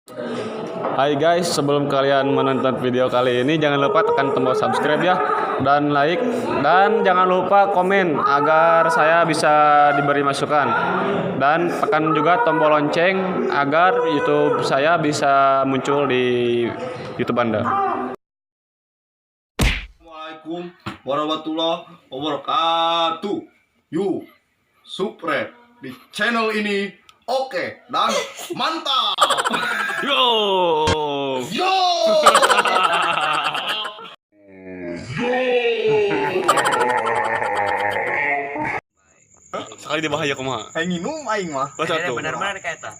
Hai guys, sebelum kalian menonton video kali ini jangan lupa tekan tombol subscribe ya dan like, dan jangan lupa komen agar saya bisa diberi masukan, dan tekan juga tombol lonceng agar YouTube saya bisa muncul di YouTube Anda. Assalamualaikum warahmatullahi wabarakatuh. You subscribe di channel ini, oke, dan mantap. Yo. Yo. Sekali di bahaya kumaha? Aing minum aing mah. Baca tuh. Benar-benar kayak eta.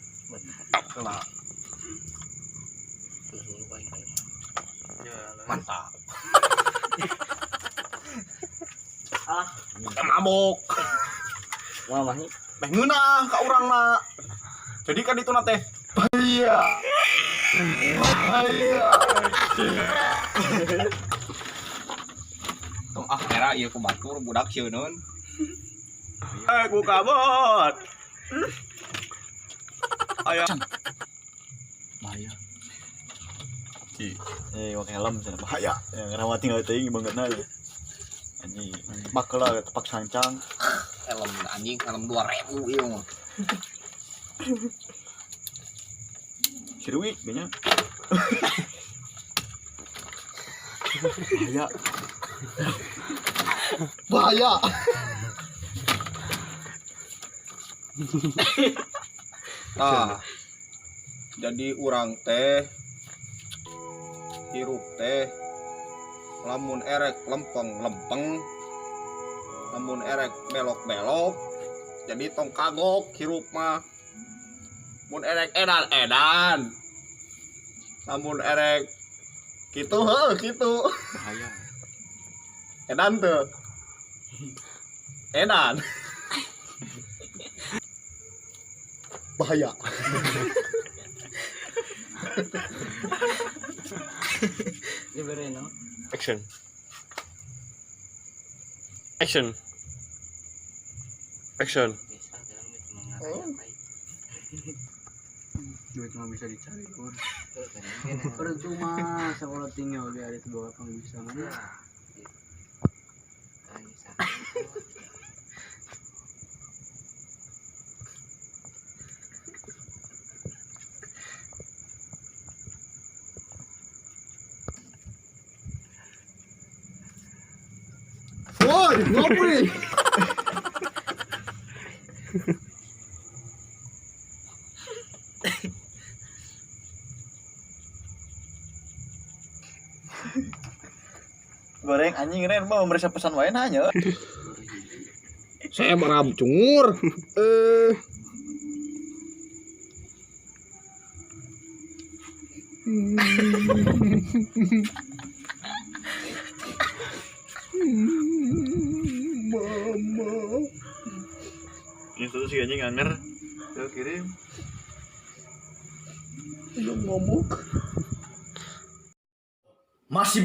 Mantap. Ah, Mabok. mah nih. Teh ngeunah ka urang na. Jadi kan itu teh bahaya. Bahaya. Tong era ieu ku batur budak sieun. Ku kabot. Aya. Bahaya. Wak helm sana bahaya. Yang rawat tinggal teuing bangetna ya. Anjing, bakeula tepak sancang. Helm anjing helm 2000 ieu mah. Sirwik nya. Bahaya. Bahaya. Nah, jadi urang teh hirup teh lamun erek lempeng-lempeng, lamun erek belok-belok, jadi tong kagok hirup mah. Mun erek edan-edan, lamun erek kitu kitu. Bahaya. Edan tuh. Edan. Bahaya. Dibere no. Action. Action. Action. Bisa dalam itu mengapai. Duit mah bisa dicari lur. Percuma sekolah tinggal di hari itu bawa kamu bisa mana? Woi, ngopi. Goreng anjing keren mah merasa pesan wae nanya. Saya merab cungur. Itu si anjing anger. Tuh kirim. Masih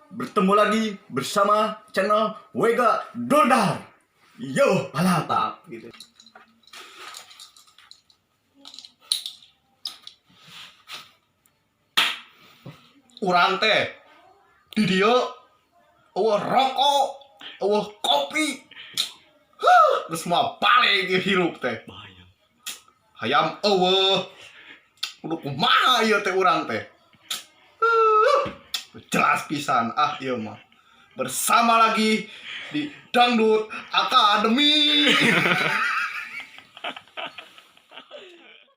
bertemu lagi bersama channel Wega Dodar. Yo, palatap gitu. Urang teh di dieu eueuh rokok, eueuh kopi. Terus mah balik ge hirup teh. Bahaya. Hayam eueuh. Kudu kumaha ieu teh urang teh. Jelas pisan ieu mah. Bersama lagi di Dangdut Academy.